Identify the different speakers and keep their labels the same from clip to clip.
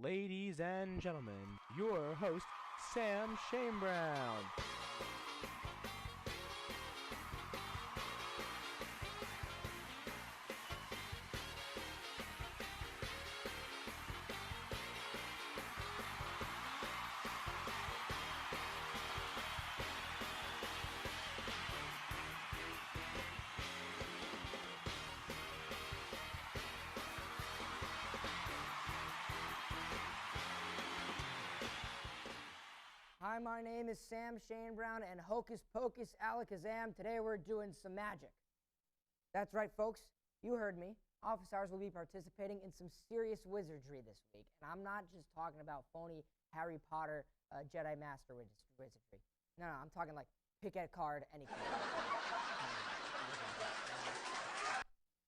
Speaker 1: ladies and gentlemen, your host, Sam Shane Brown.
Speaker 2: Hi, my name is Sam Shane Brown, and hocus pocus alakazam. Today we're doing some magic. That's right, folks. You heard me. Office Hours will be participating in some serious wizardry this week. And I'm not just talking about phony Harry Potter Jedi Master wizardry. No, I'm talking like pick a card, any card.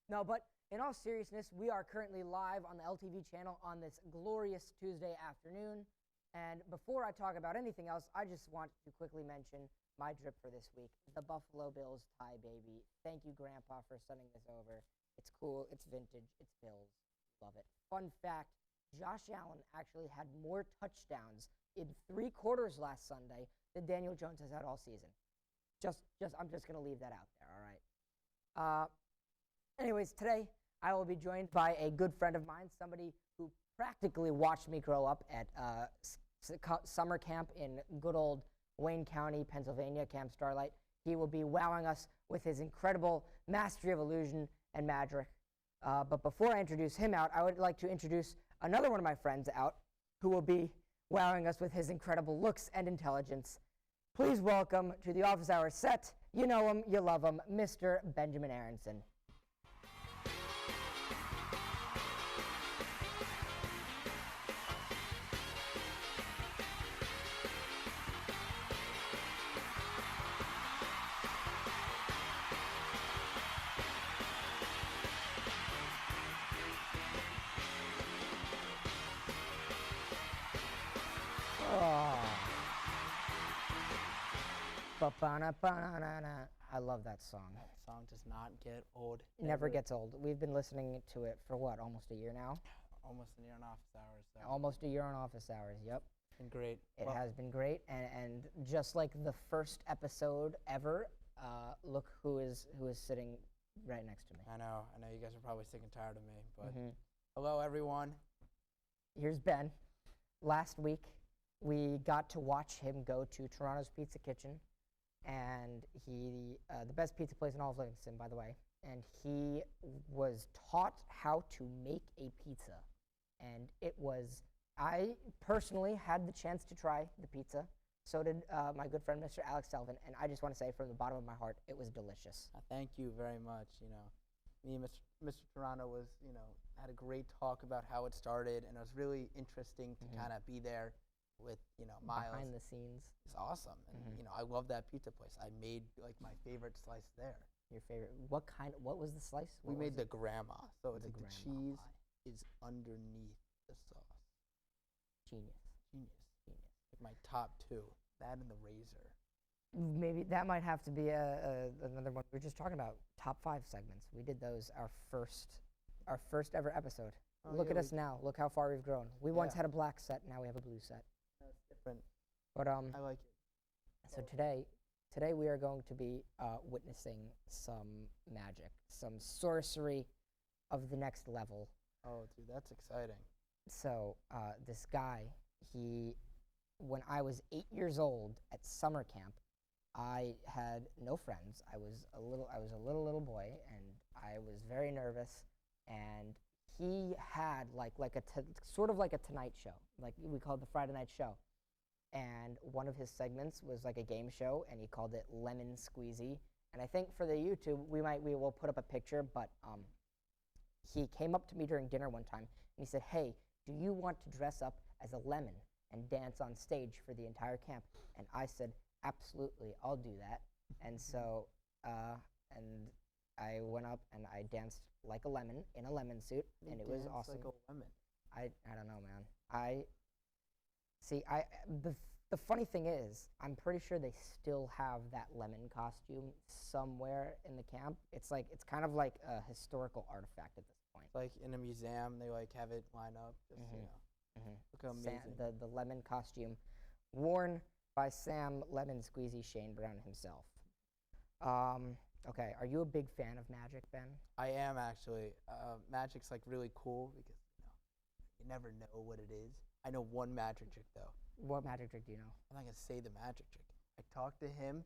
Speaker 2: No, but in all seriousness, we are currently live on the LTV channel on this glorious Tuesday afternoon. And before I talk about anything else, I just want to quickly mention my drip for this week, the Buffalo Bills tie baby. Thank you, Grandpa, for sending this over. It's cool, it's vintage, it's Bills. Love it. Fun fact, Josh Allen actually had more touchdowns in 3 quarters last Sunday than Daniel Jones has had all season. I'm just going to leave that out there, all right? Anyways, today I will be joined by a good friend of mine, somebody who practically watched me grow up at summer camp in good old Wayne County, Pennsylvania, Camp Starlight. He will be wowing us with his incredible mastery of illusion and magic. But before I introduce him out, I would like to introduce another one of my friends out who will be wowing us with his incredible looks and intelligence. Please welcome to the Office Hours set, you know him, you love him, Mr. Benjamin Aronson. I love that song.
Speaker 3: That song does not get old.
Speaker 2: Never gets old. We've been listening to it for what, almost a year now?
Speaker 3: Almost a year on Office Hours. So.
Speaker 2: Almost a year on Office Hours, yep.
Speaker 3: It's been great.
Speaker 2: It has been great, and just like the first episode ever, look who is sitting right next to me.
Speaker 3: I know you guys are probably sick and tired of me, but hello everyone.
Speaker 2: Here's Ben. Last week, we got to watch him go to Toronto's Pizza Kitchen, and he, the best pizza place in all of Livingston, by the way, and he was taught how to make a pizza. And it was, I personally had the chance to try the pizza. So did my good friend, Mr. Alex Selvin, and I just want to say from the bottom of my heart, it was delicious.
Speaker 3: Thank you very much. You know, me and Mr. Toronto was, had a great talk about how it started, and it was really interesting to kind of be there with, Miles.
Speaker 2: Behind the scenes.
Speaker 3: It's awesome. And, I love that pizza place. I made, my favorite slice there.
Speaker 2: Your favorite? What was the slice?
Speaker 3: We made the grandma. So it's like the cheese
Speaker 2: pie
Speaker 3: is underneath the sauce.
Speaker 2: Genius.
Speaker 3: Like my top 2. That and the razor.
Speaker 2: Maybe that might have to be another one. We were just talking about top 5 segments. We did those our first ever episode. Look at us now. Look how far we've grown. We once had a black set. Now we have a blue set.
Speaker 3: That's different.
Speaker 2: But
Speaker 3: I like it.
Speaker 2: So today we are going to be witnessing some magic, some sorcery of the next level.
Speaker 3: Oh, dude, that's exciting.
Speaker 2: So this guy, when I was 8 years old at summer camp, I had no friends. I was a little boy, and I was very nervous. And he had sort of like a Tonight Show, like we called the Friday Night Show. And one of his segments was like a game show, and he called it Lemon Squeezy. And I think for the YouTube, we will put up a picture, but he came up to me during dinner one time, and he said, "Hey, do you want to dress up as a lemon and dance on stage for the entire camp?" And I said, "Absolutely, I'll do that." And so, and I went up and I danced like a lemon in a lemon suit, and it was awesome.
Speaker 3: Like a lemon.
Speaker 2: I don't know, man. The funny thing is, I'm pretty sure they still have that lemon costume somewhere in the camp. It's kind of like a historical artifact at this point.
Speaker 3: Like in a museum, they have it line up. Just, Look how amazing.
Speaker 2: The lemon costume worn by Sam Lemon Squeezy Shane Brown himself. Okay, are you a big fan of magic, Ben?
Speaker 3: I am actually. Magic's like really cool because you never know what it is. I know one magic trick though.
Speaker 2: What magic trick do you know?
Speaker 3: I'm not gonna say the magic trick. I talked to him.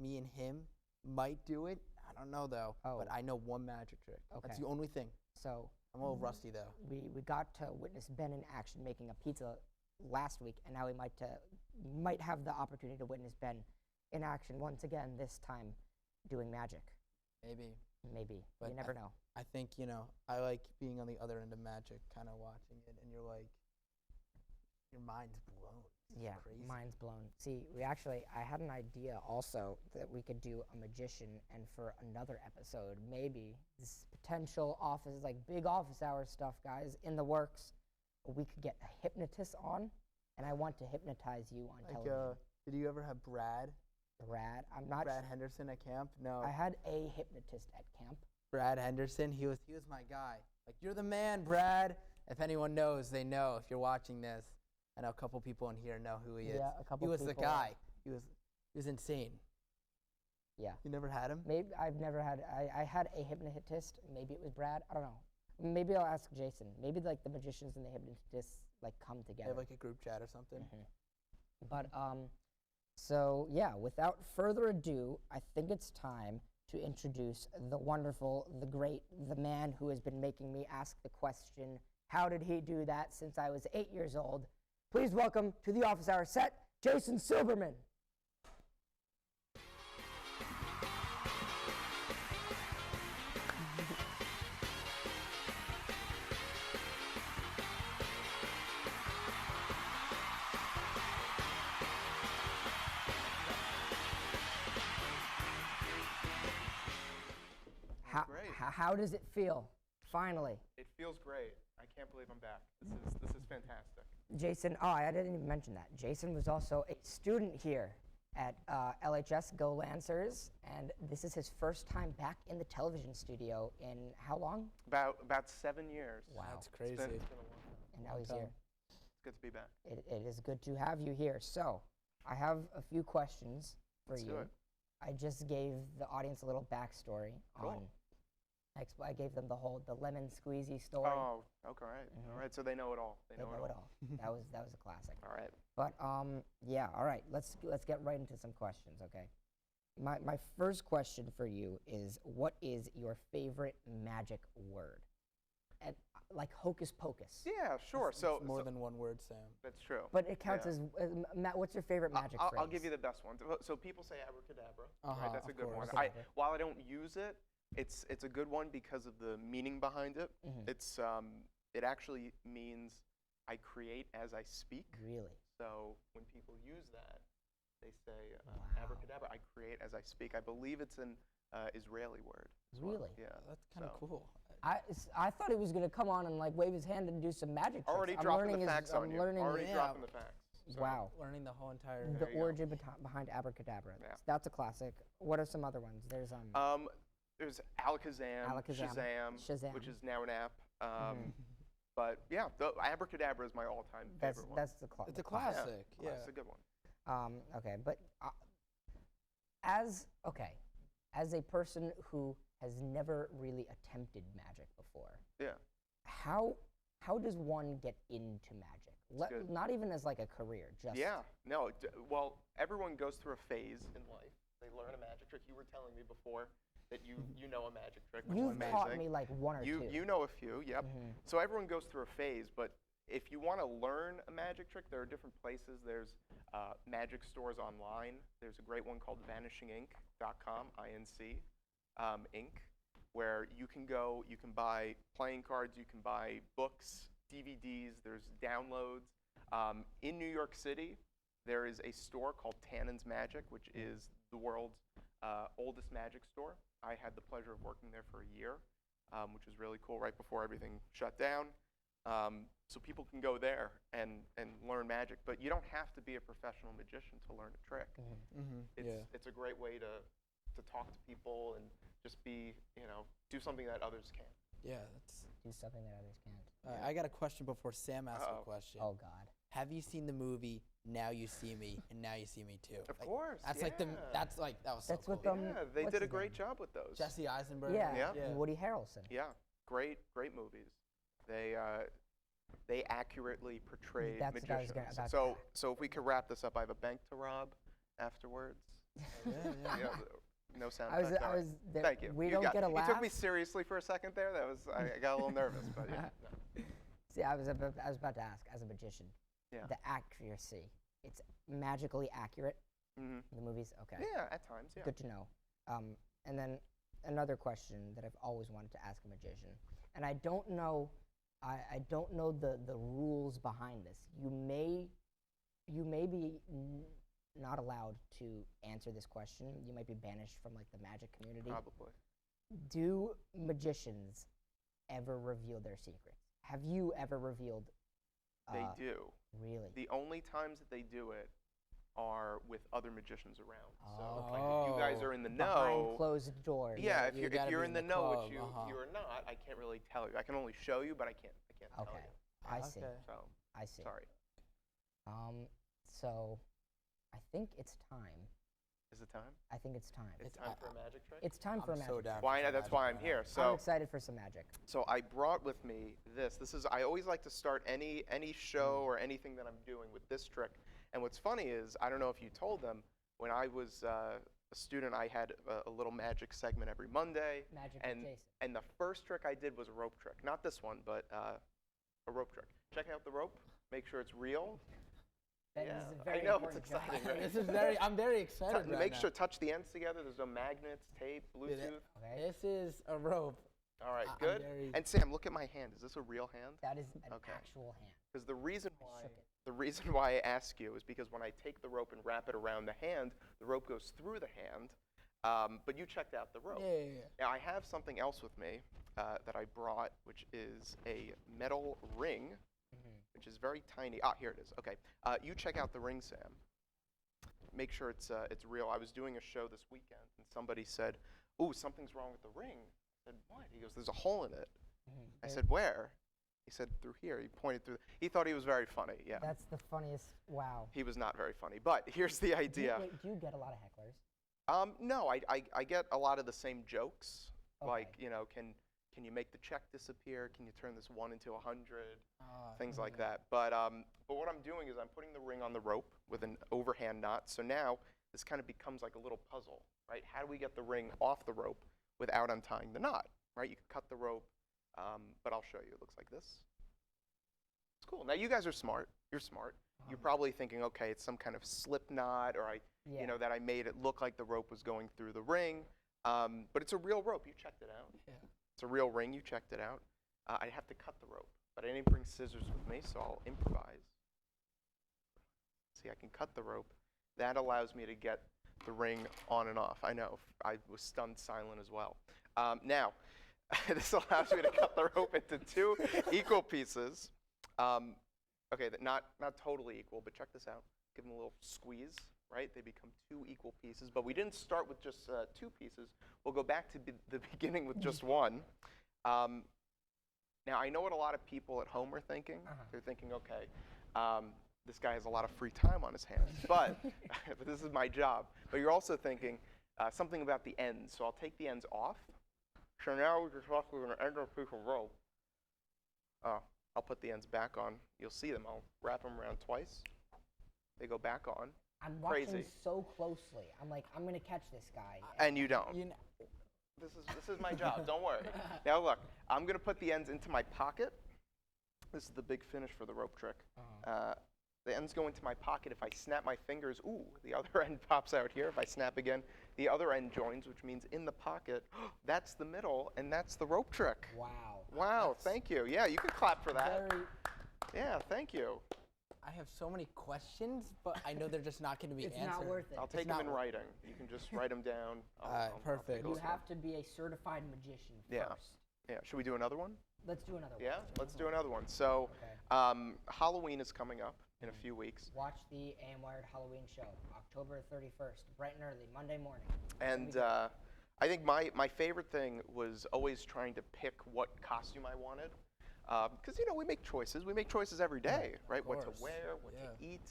Speaker 3: Me and him might do it. I don't know though.
Speaker 2: Oh.
Speaker 3: But I know one magic trick.
Speaker 2: Okay.
Speaker 3: That's the only thing.
Speaker 2: So
Speaker 3: I'm a little rusty though.
Speaker 2: we got to witness Ben in action making a pizza last week, and now we might have the opportunity to witness Ben in action once again. This time, doing magic. Maybe.
Speaker 3: But
Speaker 2: you never know.
Speaker 3: I think I like being on the other end of magic, kind of watching it, and you're like, your mind's blown.
Speaker 2: Yeah,
Speaker 3: crazy.
Speaker 2: mind's blown. See, I had an idea also that we could do a magician, and for another episode, maybe this potential office, like big office hour stuff, guys, in the works. We could get a hypnotist on, and I want to hypnotize you on television.
Speaker 3: Did you ever have Brad?
Speaker 2: I'm not.
Speaker 3: Brad Henderson at camp? No.
Speaker 2: I had a hypnotist at camp.
Speaker 3: Brad Henderson, he was my guy. Like, you're the man, Brad. If anyone knows, they know. If you're watching this, I know a couple people in here know who he is.
Speaker 2: Yeah, a couple
Speaker 3: He was
Speaker 2: people.
Speaker 3: the guy. He was insane.
Speaker 2: Yeah.
Speaker 3: You never had him?
Speaker 2: Maybe I've never had. I had a hypnotist. Maybe it was Brad. I don't know. Maybe I'll ask Jason. Maybe like the magicians and the hypnotists like come
Speaker 3: They
Speaker 2: together.
Speaker 3: have like a group chat or something.
Speaker 2: But so yeah, without further ado, I think it's time to introduce the wonderful, the great, the man who has been making me ask the question, how did he do that since I was 8 years old? Please welcome to the Office Hour set, Jason Silberman. How does it feel? Finally.
Speaker 4: It feels great. I can't believe I'm back. This is fantastic.
Speaker 2: Jason, I didn't even mention that. Jason was also a student here at LHS Go Lancers, and this is his first time back in the television studio in how long?
Speaker 4: About 7 years.
Speaker 2: Wow.
Speaker 3: That's crazy.
Speaker 4: It's been a long time.
Speaker 2: And now he's here.
Speaker 4: It's good to be back.
Speaker 2: It is good to have you here. So, I have a few questions for
Speaker 4: Let's
Speaker 2: you.
Speaker 4: do it.
Speaker 2: I just gave the audience a little backstory
Speaker 4: Cool.
Speaker 2: on. I gave them the lemon squeezy story.
Speaker 4: Oh, okay, all right. All right, so they know it all. They know it all.
Speaker 2: That was a classic.
Speaker 4: All right.
Speaker 2: But yeah, all right. Let's get right into some questions, okay? My first question for you is, what is your favorite magic word? And like hocus pocus.
Speaker 4: Yeah, sure.
Speaker 3: It's
Speaker 4: So
Speaker 3: more than one word, Sam.
Speaker 4: that's true.
Speaker 2: But it counts
Speaker 4: Yeah.
Speaker 2: as what's your favorite magic phrase?
Speaker 4: I'll give you the best one. So people say abracadabra. Right? That's a
Speaker 3: of
Speaker 4: good one.
Speaker 3: course.
Speaker 4: While I don't use it, it's a good one because of the meaning behind it. It's it actually means I create as I speak.
Speaker 2: Really?
Speaker 4: So when people use that, they say
Speaker 2: Wow.
Speaker 4: abracadabra. I create as I speak. I believe it's an Israeli word. as well.
Speaker 2: Really?
Speaker 4: Yeah.
Speaker 3: That's kind of
Speaker 4: So-
Speaker 3: cool.
Speaker 2: I thought he was gonna come on and like wave his hand and do some magic tricks.
Speaker 4: Already
Speaker 2: I'm
Speaker 4: dropping
Speaker 2: learning
Speaker 4: the facts
Speaker 2: I'm
Speaker 4: on you.
Speaker 2: learning
Speaker 4: Already
Speaker 3: Yeah.
Speaker 4: dropping the facts. So,
Speaker 2: Wow.
Speaker 3: Learning the whole entire.
Speaker 2: The
Speaker 4: There you go.
Speaker 2: origin behind abracadabra.
Speaker 4: Yeah.
Speaker 2: That's a classic. What are some other ones? There's
Speaker 4: There's Alakazam,
Speaker 2: Shazam.
Speaker 4: which is now an app. But yeah, the abracadabra is my all-time favorite one.
Speaker 2: That's the classic.
Speaker 3: It's a classic. Yeah.
Speaker 4: It's a good one.
Speaker 2: Okay, but as a person who has never really attempted magic before,
Speaker 4: Yeah.
Speaker 2: how does one get into magic?
Speaker 4: good.
Speaker 2: Not even as like a career, just
Speaker 4: Yeah. No. Well, everyone goes through a phase in life. They learn a magic trick. You were telling me before that you know a magic trick. Which is
Speaker 2: You've
Speaker 4: amazing.
Speaker 2: taught me like one or two.
Speaker 4: You know a few. Yep. So everyone goes through a phase, but if you want to learn a magic trick, there are different places. There's magic stores online. There's a great one called VanishingInc.com, INC, Inc., where you can go, you can buy playing cards, you can buy books, DVDs, there's downloads. In New York City, there is a store called Tannen's Magic, which is the world's oldest magic store. I had the pleasure of working there for a year, which was really cool right before everything shut down. So people can go there and learn magic, but you don't have to be a professional magician to learn a trick. It's a great way to talk to people and just be, do something that others can't.
Speaker 3: Yeah, that's.
Speaker 2: Do something that others can't.
Speaker 3: I got a question before Sam asks
Speaker 4: Uh-oh.
Speaker 3: a question.
Speaker 2: Oh God.
Speaker 3: Have you seen the movie Now You See Me and Now You See Me Too?
Speaker 4: Of course.
Speaker 3: That's
Speaker 4: yeah.
Speaker 3: that was so
Speaker 2: That's
Speaker 3: cool.
Speaker 2: with them.
Speaker 4: Yeah, they
Speaker 2: what's
Speaker 4: did a
Speaker 2: his
Speaker 4: great
Speaker 2: name?
Speaker 4: job with those.
Speaker 3: Jesse Eisenberg.
Speaker 2: Yeah,
Speaker 4: Yeah.
Speaker 2: and Woody Harrelson.
Speaker 4: Yeah, great movies. They accurately portrayed
Speaker 2: That's what I was
Speaker 4: magicians.
Speaker 2: about to
Speaker 4: So if we could wrap this up, I have a bank to rob afterwards.
Speaker 3: Yeah.
Speaker 4: Yeah, no sound
Speaker 2: I was.
Speaker 4: effect.
Speaker 2: I
Speaker 4: All right.
Speaker 2: was. There,
Speaker 4: Thank you.
Speaker 2: We
Speaker 4: You
Speaker 2: don't
Speaker 4: got
Speaker 2: get
Speaker 4: it.
Speaker 2: a laugh.
Speaker 4: You took me seriously for a second there. I got a little nervous, but yeah. No.
Speaker 2: See, I was about to ask, as a magician,
Speaker 4: Yeah.
Speaker 2: the accuracy. It's magically accurate.
Speaker 4: Mm-hmm.
Speaker 2: The movies. Okay.
Speaker 4: Yeah, at times, yeah.
Speaker 2: Good to know. And then another question that I've always wanted to ask a magician, and I don't know, I don't know the rules behind this. You may be not allowed to answer this question. You might be banished from like the magic community.
Speaker 4: Probably.
Speaker 2: Do magicians ever reveal their secrets? Have you ever revealed?
Speaker 4: They do.
Speaker 2: Really?
Speaker 4: The only times that they do it are with other magicians around. So
Speaker 2: Oh.
Speaker 4: like, if you guys are in the
Speaker 2: Behind
Speaker 4: know.
Speaker 2: closed doors.
Speaker 4: Yeah,
Speaker 3: you
Speaker 4: if
Speaker 3: gotta
Speaker 4: you're
Speaker 3: be
Speaker 4: in
Speaker 3: in
Speaker 4: the
Speaker 3: the
Speaker 4: know,
Speaker 3: club,
Speaker 4: which you
Speaker 3: uh-huh.
Speaker 4: are not, I can't really tell you. I can only show you, but I can't tell
Speaker 2: Okay.
Speaker 4: you.
Speaker 2: I see.
Speaker 3: Okay.
Speaker 4: So
Speaker 2: I see.
Speaker 4: sorry.
Speaker 2: So I think it's time.
Speaker 4: Is it time?
Speaker 2: I think it's time.
Speaker 4: It's time for a magic trick.
Speaker 2: It's time for a
Speaker 3: I'm
Speaker 2: magic.
Speaker 3: so down.
Speaker 4: Why
Speaker 3: for
Speaker 4: not?
Speaker 3: some
Speaker 4: That's why I'm
Speaker 3: magic
Speaker 4: here.
Speaker 3: right
Speaker 2: I'm
Speaker 4: So
Speaker 2: excited for some magic.
Speaker 4: I brought with me this. This is I always like to start any show or anything that I'm doing with this trick. And what's funny is I don't know if you told them when I was a student, I had a little magic segment every Monday.
Speaker 2: Magic
Speaker 4: and
Speaker 2: with Jason.
Speaker 4: and the first trick I did was a rope trick. Not this one, but a rope trick. Check out the rope. Make sure it's real.
Speaker 2: That
Speaker 4: yeah,
Speaker 2: is a very
Speaker 4: I know it's
Speaker 2: important job.
Speaker 4: exciting, right?
Speaker 3: This is I'm very excited right
Speaker 4: Make
Speaker 3: now.
Speaker 4: sure touch the ends together. There's no magnets, tape, Bluetooth.
Speaker 2: Okay.
Speaker 3: This is a rope.
Speaker 4: All right,
Speaker 3: I'm
Speaker 4: good.
Speaker 3: very-
Speaker 4: And Sam, look at my hand. Is this a real hand?
Speaker 2: That is an
Speaker 4: Okay.
Speaker 2: actual hand.
Speaker 4: Because the reason why
Speaker 2: shook it.
Speaker 4: I ask you is because when I take the rope and wrap it around the hand, the rope goes through the hand. But you checked out the rope.
Speaker 3: Yeah.
Speaker 4: Now I have something else with me that I brought, which is a metal ring, which is very tiny. Ah, here it is. Okay, you check out the ring, Sam. Make sure it's real. I was doing a show this weekend, and somebody said, "Ooh, something's wrong with the ring." I said, "What?" He goes, "There's a hole in it." I said, "Where?" He said, "Through here." He pointed through. He thought he was very funny. Yeah.
Speaker 2: That's the funniest. Wow.
Speaker 4: He was not very funny. But here's the idea.
Speaker 2: Do you get a lot of hecklers?
Speaker 4: No, I get a lot of the same jokes.
Speaker 2: Okay.
Speaker 4: Like, can you make the check disappear? Can you turn this 1 into 100? Things like that. But what I'm doing is I'm putting the ring on the rope with an overhand knot. So now this kind of becomes like a little puzzle, right? How do we get the ring off the rope without untying the knot, right? You can cut the rope, but I'll show you. It looks like this. It's cool. Now you guys are smart. You're smart. You're probably thinking, okay, it's some kind of slip knot, or that I made it look like the rope was going through the ring. But it's a real rope. You checked it out.
Speaker 3: Yeah.
Speaker 4: It's a real ring. You checked it out. I have to cut the rope, but I didn't bring scissors with me, so I'll improvise. See, I can cut the rope. That allows me to get the ring on and off. I know. I was stunned silent as well. Now, this allows me to cut the rope into 2 equal pieces. Okay, not totally equal, but check this out. Give them a little squeeze, right? They become 2 equal pieces, but we didn't start with just 2 pieces. We'll go back to the beginning with just 1. Now, I know what a lot of people at home are thinking. They're thinking, okay, this guy has a lot of free time on his hands, but this is my job. But you're also thinking something about the ends, so I'll take the ends off. So now we're going to end our piece of rope. I'll put the ends back on. You'll see them. I'll wrap them around twice. They go back on.
Speaker 2: I'm watching
Speaker 4: Crazy.
Speaker 2: so closely. I'm like, I'm gonna catch this guy.
Speaker 4: And you don't.
Speaker 3: You know,
Speaker 4: This is my job. Don't worry. Now look, I'm going to put the ends into my pocket. This is the big finish for the rope trick. The ends go into my pocket. If I snap my fingers, ooh, the other end pops out here. If I snap again, the other end joins, which means in the pocket, that's the middle, and that's the rope trick.
Speaker 2: Wow.
Speaker 4: Wow, thank you. Yeah, you can clap for that.
Speaker 2: Very.
Speaker 4: Yeah, thank you.
Speaker 3: I have so many questions, but I know they're just not going to be
Speaker 2: It's
Speaker 3: answered.
Speaker 2: not worth it.
Speaker 4: I'll take
Speaker 3: It's
Speaker 4: them
Speaker 3: not
Speaker 4: in
Speaker 3: worth-
Speaker 4: writing. You can just write them down. I'll
Speaker 3: perfect.
Speaker 4: take a
Speaker 2: You
Speaker 4: look at
Speaker 2: have to be a certified magician
Speaker 4: Yeah.
Speaker 2: first.
Speaker 4: them. Yeah, should we do another one?
Speaker 2: Let's do another one.
Speaker 4: Yeah, let's do another one. So,
Speaker 2: Okay.
Speaker 4: Halloween is coming up in a few weeks.
Speaker 2: Watch the AM Wired Halloween show, October 31st, bright and early, Monday morning.
Speaker 4: And I think my favorite thing was always trying to pick what costume I wanted. Because, we make choices. We make choices every day, right? What to wear, what to eat,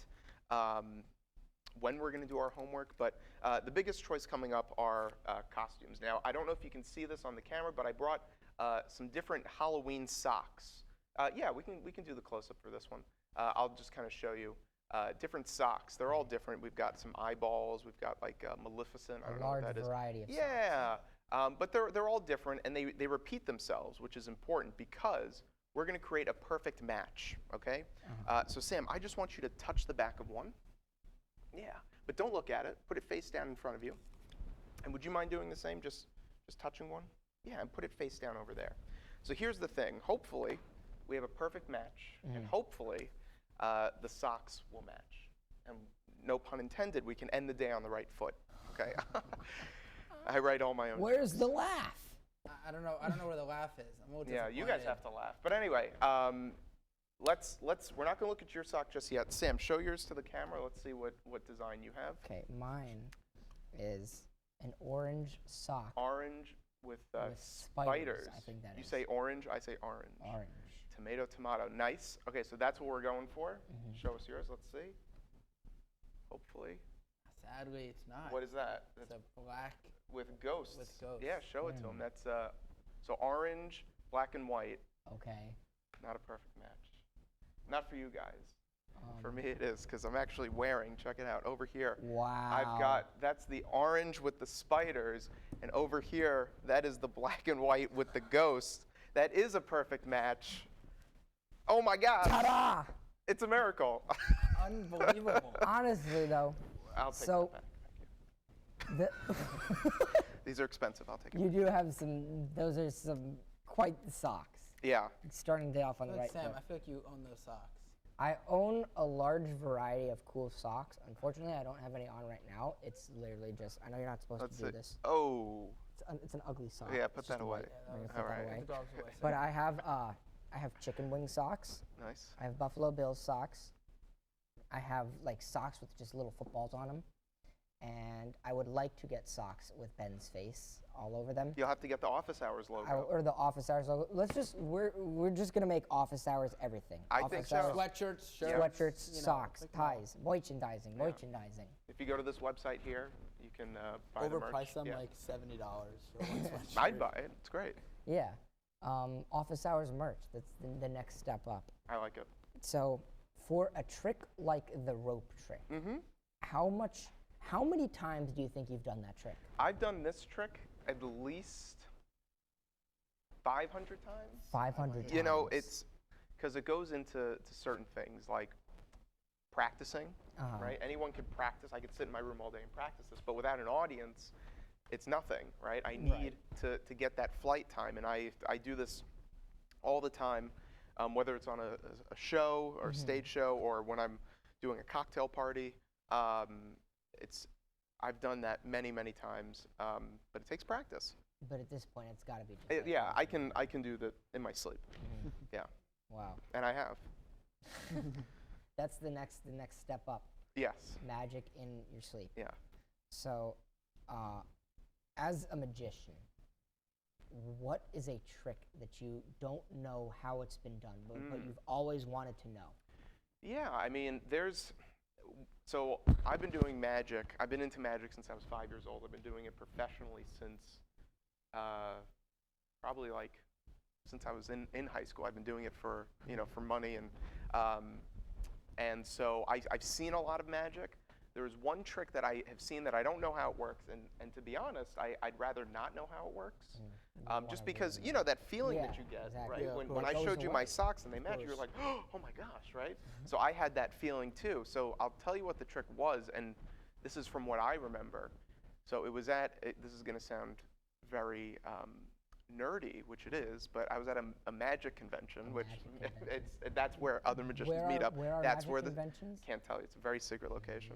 Speaker 4: when we're going to do our homework. But the biggest choice coming up are costumes. Now, I don't know if you can see this on the camera, but I brought some different Halloween socks. Yeah, we can do the close-up for this one. I'll just kind of show you different socks. They're all different. We've got some eyeballs. We've got like Maleficent. I don't know what that is.
Speaker 2: A large variety of socks.
Speaker 4: Yeah, but they're all different, and they repeat themselves, which is important because we're going to create a perfect match, okay? So Sam, I just want you to touch the back of one. Yeah, but don't look at it. Put it face down in front of you. And would you mind doing the same, just touching one? Yeah, and put it face down over there. So here's the thing. Hopefully, we have a perfect match, and hopefully, the socks will match. And no pun intended, we can end the day on the right foot, okay? I write all my own
Speaker 2: Where's
Speaker 4: jokes.
Speaker 2: the laugh?
Speaker 3: I don't know where the laugh is. I'm a little
Speaker 4: Yeah, you guys have to laugh. But anyway, we're not going to look at your sock just yet. Sam, show yours to the camera. Let's see what design you have.
Speaker 2: Okay, mine is an orange sock.
Speaker 4: Orange with
Speaker 2: spiders, I think that
Speaker 4: you
Speaker 2: is.
Speaker 4: say orange, I say orange.
Speaker 2: Orange.
Speaker 4: Tomato. Nice. Okay, so that's what we're going for. Show us yours. Let's see. Hopefully.
Speaker 3: Sadly, it's not.
Speaker 4: What is that?
Speaker 3: It's a black
Speaker 4: with ghosts.
Speaker 3: With ghosts.
Speaker 4: Yeah, show it to them. That's so orange, black and white.
Speaker 2: Okay.
Speaker 4: Not a perfect match. Not for you guys. For me it is, because I'm actually wearing, check it out, over here.
Speaker 2: Wow.
Speaker 4: That's the orange with the spiders, and over here, that is the black and white with the ghost. That is a perfect match. Oh my gosh.
Speaker 2: Ta-da!
Speaker 4: It's a miracle.
Speaker 3: Unbelievable.
Speaker 2: Honestly, though.
Speaker 4: I'll take that back. Thank you. These are expensive. I'll take it.
Speaker 2: You do have those are some quite the socks.
Speaker 4: Yeah.
Speaker 2: Starting the day off on the right
Speaker 3: Sam,
Speaker 2: foot.
Speaker 3: I feel like you own those socks.
Speaker 2: I own a large variety of cool socks. Unfortunately, I don't have any on right now. It's literally just, I know you're not supposed to do this.
Speaker 4: Oh.
Speaker 2: It's an ugly sock.
Speaker 4: Yeah, put that away.
Speaker 2: All right. But I have chicken wing socks.
Speaker 4: Nice.
Speaker 2: I have Buffalo Bills socks. I have like socks with just little footballs on them. And I would like to get socks with Ben's face all over them.
Speaker 4: You'll have to get the office hours logo.
Speaker 2: Or the office hours logo. We're just gonna make office hours everything.
Speaker 4: I
Speaker 2: office
Speaker 4: think so.
Speaker 2: hours,
Speaker 3: Sweatshirts, shirts.
Speaker 2: Sweatshirts,
Speaker 3: you know,
Speaker 2: socks,
Speaker 3: pick 'em up.
Speaker 2: ties, merchandising.
Speaker 4: If you go to this website here, you can buy the merch.
Speaker 3: Overprice them
Speaker 4: Yeah.
Speaker 3: like $70 for one sweatshirt.
Speaker 4: I'd buy it. It's great.
Speaker 2: Yeah. Office hours merch. That's the next step up.
Speaker 4: I like it.
Speaker 2: So for a trick like the rope trick, how many times do you think you've done that trick?
Speaker 4: I've done this trick at least 500 times.
Speaker 2: 500 times.
Speaker 4: You know, it's because it goes into certain things like practicing, right? Anyone could practice. I could sit in my room all day and practice this, but without an audience, it's nothing, right? I need to get that flight time, and I do this all the time, whether it's on a show or a stage show or when I'm doing a cocktail party. I've done that many times, but it takes practice.
Speaker 2: But at this point, it's got to be just like
Speaker 4: Yeah, I can do that in my sleep. Yeah.
Speaker 2: Wow.
Speaker 4: And I have.
Speaker 2: That's the next step up.
Speaker 4: Yes.
Speaker 2: Magic in your sleep.
Speaker 4: Yeah.
Speaker 2: So, as a magician, what is a trick that you don't know how it's been done, but you've always wanted to know?
Speaker 4: Yeah, I mean, so I've been doing magic. I've been into magic since I was 5 years old. I've been doing it professionally since probably like since I was in high school. I've been doing it for money, and so I've seen a lot of magic. There's one trick that I have seen that I don't know how it works, and to be honest, I'd rather not know how it works, just because that feeling that you get,
Speaker 2: exactly.
Speaker 4: right?
Speaker 3: Yeah,
Speaker 4: When I
Speaker 2: goes
Speaker 4: showed you
Speaker 2: away.
Speaker 4: my socks and they match, you were like, oh my gosh, right? So I had that feeling too. So I'll tell you what the trick was, and this is from what I remember. So it was this is going to sound very nerdy, which it is, but I was at a magic convention, that's where other magicians meet up.
Speaker 2: Where are
Speaker 4: that's
Speaker 2: magic
Speaker 4: where
Speaker 2: conventions?
Speaker 4: Can't tell you. It's a very secret location.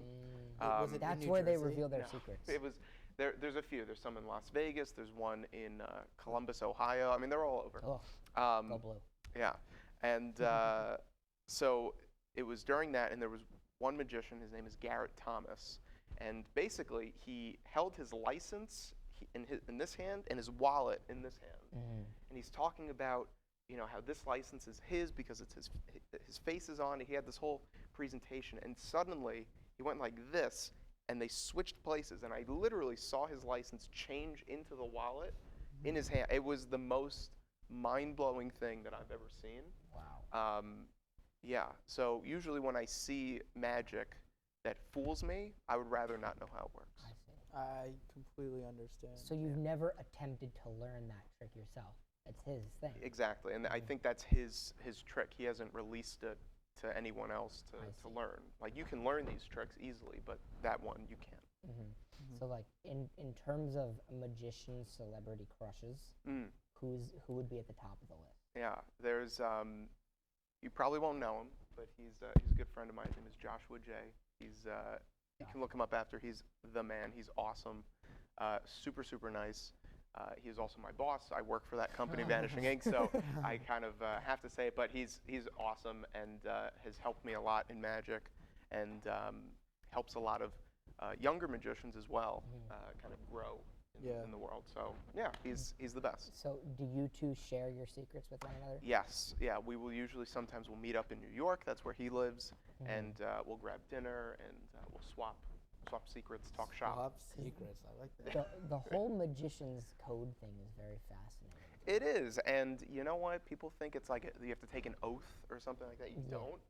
Speaker 3: Was it in
Speaker 2: That's
Speaker 3: New
Speaker 2: where they
Speaker 3: Jersey?
Speaker 2: reveal their
Speaker 4: No,
Speaker 2: secrets.
Speaker 4: It was there's a few. There's some in Las Vegas. There's one in Columbus, Ohio. I mean, they're all over.
Speaker 2: Go blue.
Speaker 4: Yeah, and so it was during that, and there was one magician. His name is Garrett Thomas, and basically he held his license. in this hand and his wallet in this hand. And he's talking about, how this license is his because it's his face is on it. He had this whole presentation, and suddenly he went like this, and they switched places, and I literally saw his license change into the wallet in his hand. It was the most mind-blowing thing that I've ever seen.
Speaker 2: Wow.
Speaker 4: Yeah, so usually when I see magic that fools me, I would rather not know how it works.
Speaker 2: I see.
Speaker 3: I completely understand.
Speaker 2: So you've never attempted to learn that trick yourself. It's his thing.
Speaker 4: Exactly, and I think that's his trick. He hasn't released it to anyone else to learn. Like, you can learn these tricks easily, but that one you can't.
Speaker 2: So like in terms of magician celebrity crushes, who would be at the top of the list?
Speaker 4: Yeah, there's you probably won't know him, but he's a good friend of mine. His name is Joshua J. You can look him up after. He's the man. He's awesome, super nice. He is also my boss. I work for that company, Vanishing Ink, so I kind of have to say it. But he's awesome and has helped me a lot in magic, and helps a lot of younger magicians as well kind of grow in the world. So yeah, he's the best.
Speaker 2: So do you two share your secrets with one another?
Speaker 4: Yes, yeah. We will sometimes we'll meet up in New York. That's where he lives, and we'll grab dinner and we'll swap secrets, talk shop.
Speaker 3: Swap secrets, I like that.
Speaker 2: The whole magician's code thing is very fascinating.
Speaker 4: It is, and you know what? People think it's like you have to take an oath or something like that. You don't.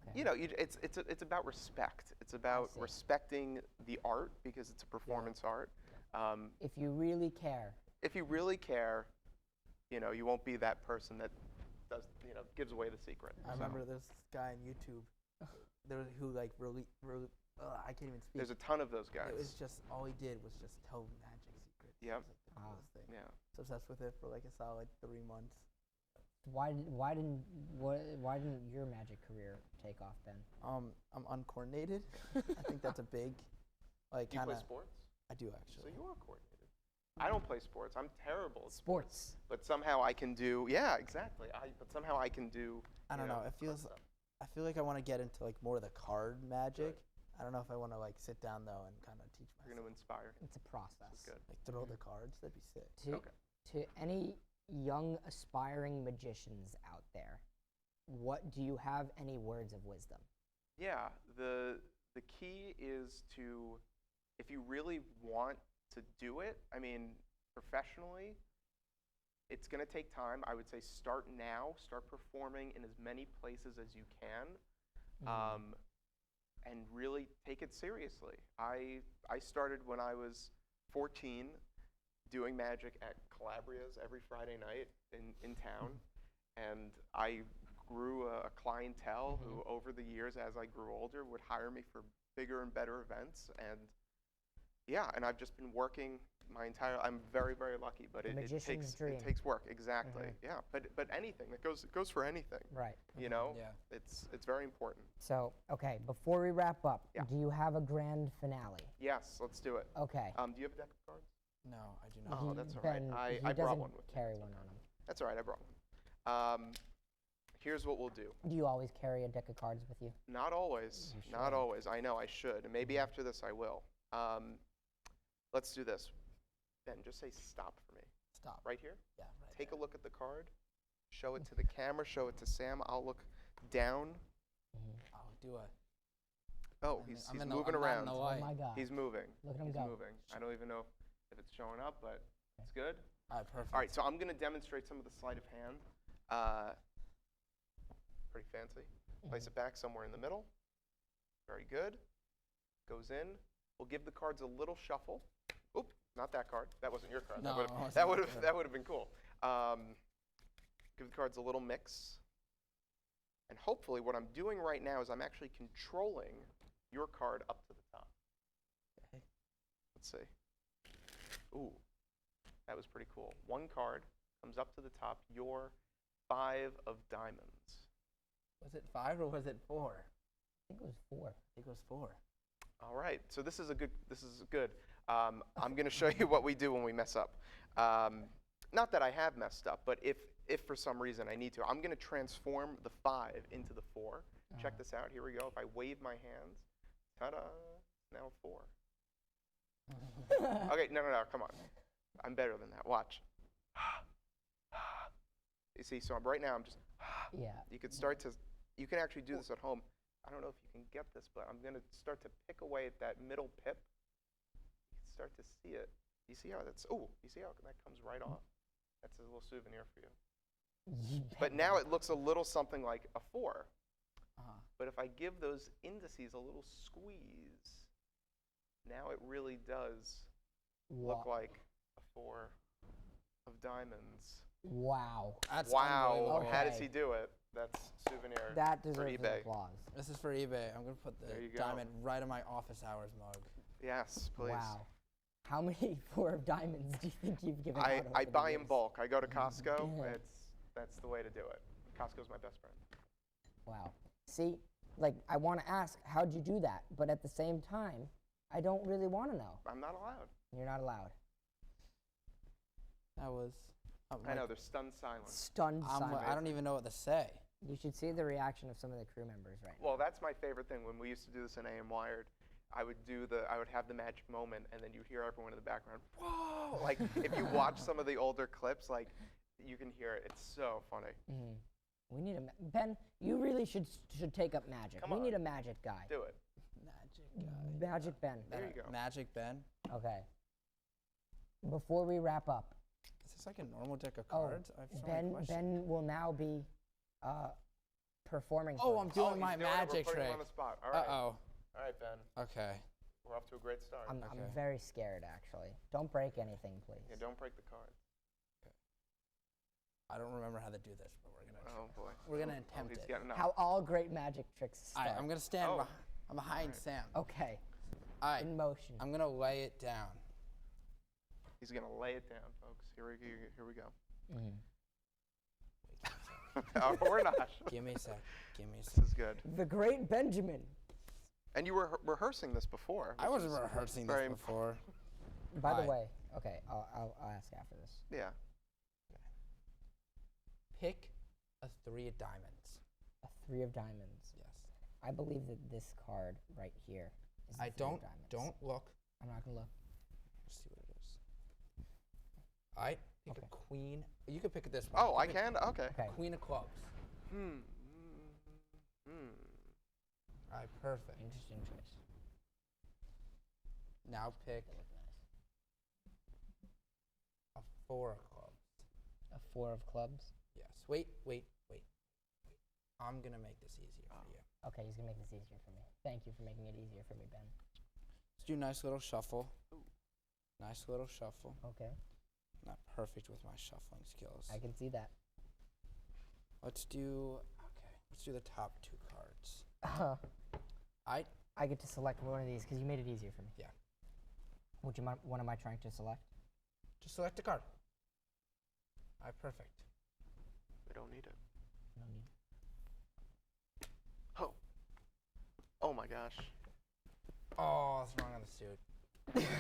Speaker 2: Okay.
Speaker 4: It's about respect. It's about respecting the art because it's a performance art.
Speaker 2: If you really care.
Speaker 4: If you really care, you won't be that person that does, gives away the secret.
Speaker 3: I remember this guy on YouTube, who like really I can't even speak.
Speaker 4: There's a ton of those guys.
Speaker 3: It was just all he did was just tell magic secrets.
Speaker 4: Yep.
Speaker 3: It was like the coolest thing.
Speaker 4: Yeah.
Speaker 3: So obsessed with it for like a solid 3 months.
Speaker 2: Why didn't your magic career take off then?
Speaker 3: I'm uncoordinated. I think that's a big, like,
Speaker 4: Do you
Speaker 3: kind of.
Speaker 4: play sports?
Speaker 3: I do actually.
Speaker 4: So you are coordinated. I don't play sports. I'm terrible at
Speaker 2: Sports.
Speaker 4: But somehow I can do. Yeah, exactly. But somehow I can do.
Speaker 3: I don't know. It feels. I feel like I want to get into like more of the card magic. I don't know if I want to like sit down though and kind of teach myself.
Speaker 4: You're going to inspire.
Speaker 2: It's a process.
Speaker 4: That's good.
Speaker 3: Like throw the cards. That'd be sick.
Speaker 2: To any young aspiring magicians out there, do you have any words of wisdom?
Speaker 4: Yeah, the key is to, if you really want to do it, I mean, professionally, it's going to take time. I would say start now. Start performing in as many places as you can, and really take it seriously. I started when I was 14, doing magic at Calabria's every Friday night in town, and I grew a clientele who, over the years, as I grew older, would hire me for bigger and better events, and and I've just been working my entire. I'm very lucky, but it takes work. Exactly. Yeah, but anything that goes for anything.
Speaker 2: Right.
Speaker 4: It's very important.
Speaker 2: So okay, before we wrap up, do you have a grand finale?
Speaker 4: Yes, let's do it.
Speaker 2: Okay.
Speaker 4: Do you have a deck of cards?
Speaker 3: No, I do not.
Speaker 4: Oh, that's all right. I brought one with me.
Speaker 2: Carry one on him.
Speaker 4: That's all right. I brought one. Here's what we'll do.
Speaker 2: Do you always carry a deck of cards with you?
Speaker 4: Not always. Not always. I know I should. And maybe after this I will. Let's do this. Ben, just say stop for me.
Speaker 3: Stop.
Speaker 4: Right here?
Speaker 3: Yeah, right
Speaker 4: Take
Speaker 3: there.
Speaker 4: a look at the card. Show it to the camera. Show it to Sam. I'll look down.
Speaker 3: I'll do a.
Speaker 4: Oh, he's moving around.
Speaker 2: Oh my God.
Speaker 4: He's moving.
Speaker 2: Look at him
Speaker 4: He's
Speaker 2: go.
Speaker 4: moving. I don't even know if it's showing up, but it's good.
Speaker 3: All right, perfect.
Speaker 4: All right, so I'm going to demonstrate some of the sleight of hand. Pretty fancy. Place it back somewhere in the middle. Very good. Goes in. We'll give the cards a little shuffle. Oop, not that card. That wasn't your card.
Speaker 3: No,
Speaker 4: that would have been cool. Give the cards a little mix. And hopefully what I'm doing right now is I'm actually controlling your card up to the top.
Speaker 3: Okay.
Speaker 4: Let's see. Ooh, that was pretty cool. One card comes up to the top, your 5 of diamonds.
Speaker 3: Was it 5 or was it 4?
Speaker 2: I think it was 4.
Speaker 3: I think it was 4.
Speaker 4: All right, so this is good. I'm going to show you what we do when we mess up. Not that I have messed up, but if for some reason I need to, I'm going to transform the 5 into the 4. Check this out. Here we go. If I wave my hands, ta-da, now 4. Okay, no, come on. I'm better than that. Watch. You see, so right now I'm just.
Speaker 2: Yeah.
Speaker 4: You can actually do this at home. I don't know if you can get this, but I'm going to start to pick away at that middle pip. You can start to see it. You see how you see how that comes right off? That's a little souvenir for you. But now it looks a little something like a 4. But if I give those indices a little squeeze, now it really does look like a 4 of diamonds.
Speaker 2: Wow.
Speaker 3: That's
Speaker 4: Wow.
Speaker 3: unbelievable.
Speaker 4: How does he do it? That's souvenir
Speaker 2: That
Speaker 4: for
Speaker 2: deserves an
Speaker 4: eBay.
Speaker 2: applause.
Speaker 3: This is for eBay. I'm going to put the
Speaker 4: There you go.
Speaker 3: diamond right in my office hours mug.
Speaker 4: Yes, please.
Speaker 2: Wow. How many 4 of diamonds do you think you've given out?
Speaker 4: I
Speaker 2: over the
Speaker 4: buy in
Speaker 2: years?
Speaker 4: bulk. I go to Costco.
Speaker 2: Yeah.
Speaker 4: That's the way to do it. Costco's my best friend.
Speaker 2: Wow. See, like, I want to ask, how'd you do that? But at the same time, I don't really want to know.
Speaker 4: I'm not allowed.
Speaker 2: You're not allowed.
Speaker 3: That was.
Speaker 4: I know, there's stunned silence.
Speaker 2: Stunned silence.
Speaker 3: I don't even know what to say.
Speaker 2: You should see the reaction of some of the crew members right now.
Speaker 4: Well, that's my favorite thing. When we used to do this in AM Wired, I would have the magic moment, and then you hear everyone in the background, whoa! Like, if you watch some of the older clips, like, you can hear it. It's so funny.
Speaker 2: Mm-hmm. We need Ben, you really should take up magic.
Speaker 4: Come
Speaker 2: we
Speaker 4: on.
Speaker 2: need a magic guy.
Speaker 4: Do it.
Speaker 3: Magic guy.
Speaker 2: Magic Ben.
Speaker 4: There you go.
Speaker 3: Magic Ben.
Speaker 2: Okay. Before we wrap up,
Speaker 3: Is this like a normal deck of cards? I have so many questions.
Speaker 2: Ben will now be performing.
Speaker 3: Oh,
Speaker 2: for
Speaker 3: I'm
Speaker 2: us.
Speaker 3: doing
Speaker 4: he's
Speaker 3: my
Speaker 4: doing it. We're
Speaker 3: magic
Speaker 4: putting him
Speaker 3: trick.
Speaker 4: on the spot. All right.
Speaker 3: Uh-oh.
Speaker 4: All right, Ben.
Speaker 3: Okay.
Speaker 4: We're off to a great start.
Speaker 2: I'm
Speaker 3: Okay.
Speaker 2: very scared, actually. Don't break anything, please.
Speaker 4: Yeah, don't break the card.
Speaker 3: I don't remember how to do this, but we're gonna.
Speaker 4: Oh, boy.
Speaker 3: We're gonna
Speaker 4: Oh,
Speaker 3: attempt
Speaker 4: he's
Speaker 3: it.
Speaker 4: getting up.
Speaker 2: How all great magic tricks
Speaker 3: All
Speaker 2: start.
Speaker 3: right, I'm gonna stand.
Speaker 4: Oh.
Speaker 3: I'm behind
Speaker 4: Alright.
Speaker 3: Sam.
Speaker 2: Okay.
Speaker 3: All right.
Speaker 2: In motion.
Speaker 3: I'm gonna lay it down.
Speaker 4: He's going to lay it down, folks. Here we go.
Speaker 2: Mhm.
Speaker 4: Oh, we're not.
Speaker 3: Give me a sec. Give me a
Speaker 4: This
Speaker 3: sec.
Speaker 4: is good.
Speaker 2: The great Benjamin.
Speaker 4: And you were rehearsing this before.
Speaker 3: I
Speaker 4: which
Speaker 3: wasn't
Speaker 4: is
Speaker 3: rehearsing
Speaker 4: very
Speaker 3: this before.
Speaker 2: By the
Speaker 3: Alright.
Speaker 2: way, okay, I'll ask after this.
Speaker 4: Yeah.
Speaker 3: Pick a 3 of diamonds.
Speaker 2: A 3 of diamonds.
Speaker 3: Yes.
Speaker 2: I believe that this card right here is the 3 of diamonds.
Speaker 3: Don't look.
Speaker 2: I'm not gonna look.
Speaker 3: Let's see what it is. All right. Pick
Speaker 2: Okay.
Speaker 3: a queen. You can pick it this one.
Speaker 4: Oh, I
Speaker 3: Pick
Speaker 4: can? Okay.
Speaker 2: Okay.
Speaker 3: Queen of clubs.
Speaker 4: Hmm.
Speaker 3: All right. Perfect.
Speaker 2: Interesting choice.
Speaker 3: Now pick
Speaker 2: They look nice.
Speaker 3: a 4 of clubs.
Speaker 2: A 4 of clubs.
Speaker 3: Yes. Wait. I'm gonna make this easier for you.
Speaker 2: Okay, he's gonna make this easier for me. Thank you for making it easier for me, Ben.
Speaker 3: Let's do a nice little shuffle. Nice little shuffle.
Speaker 2: Okay,
Speaker 3: Not perfect with my shuffling skills.
Speaker 2: I can see that.
Speaker 3: Let's do the top 2 cards.
Speaker 2: I get to select one of these because you made it easier for me.
Speaker 3: Yeah.
Speaker 2: Which one am I trying to select?
Speaker 3: Just select a card. All right, perfect.
Speaker 4: We don't need it.
Speaker 2: No need.
Speaker 4: Oh. Oh, my gosh.
Speaker 3: Oh, it's wrong on the suit.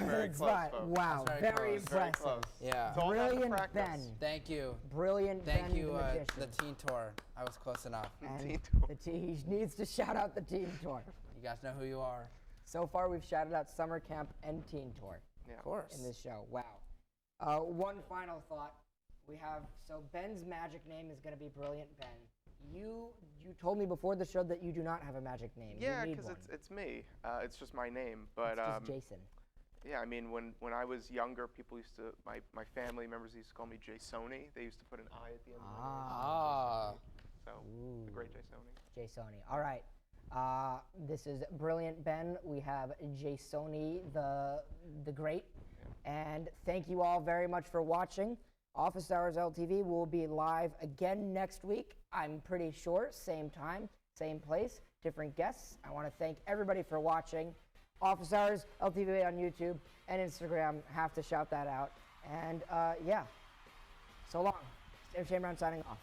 Speaker 4: Very
Speaker 2: It's
Speaker 4: close,
Speaker 2: fine.
Speaker 4: folks.
Speaker 2: Wow,
Speaker 3: That's
Speaker 2: very
Speaker 3: very
Speaker 4: Very
Speaker 2: impressive.
Speaker 4: close.
Speaker 3: Yeah.
Speaker 4: It's all down to
Speaker 2: Brilliant
Speaker 4: practice.
Speaker 2: Ben.
Speaker 3: Thank you.
Speaker 2: Brilliant
Speaker 3: Thank
Speaker 2: Ben
Speaker 3: you,
Speaker 2: the magician.
Speaker 3: the teen tour. I was close enough.
Speaker 2: And
Speaker 4: Teen tour.
Speaker 2: he needs to shout out the teen tour.
Speaker 3: You guys know who you are.
Speaker 2: So far, we've shouted out summer camp and teen tour
Speaker 4: Yeah.
Speaker 3: Of course.
Speaker 2: in this show. Wow. One final thought. So Ben's magic name is going to be Brilliant Ben. You told me before the show that you do not have a magic name.
Speaker 4: Yeah,
Speaker 2: you need
Speaker 4: because
Speaker 2: one.
Speaker 4: it's me. It's just my name. But
Speaker 2: It's just Jason.
Speaker 4: yeah, I mean, when I was younger, people used to my family members used to call me Jasoni. They used to put an I at the end of my name.
Speaker 3: Ah.
Speaker 4: So the great Jasoni.
Speaker 2: Jasoni. All right. This is Brilliant Ben. We have Jasoni the Great. And thank you all very much for watching. Office Hours LTV will be live again next week. I'm pretty sure. Same time, same place, different guests. I want to thank everybody for watching. Office Hours LTV on YouTube and Instagram. Have to shout that out. And yeah, so long. Sam Chamberlain signing off.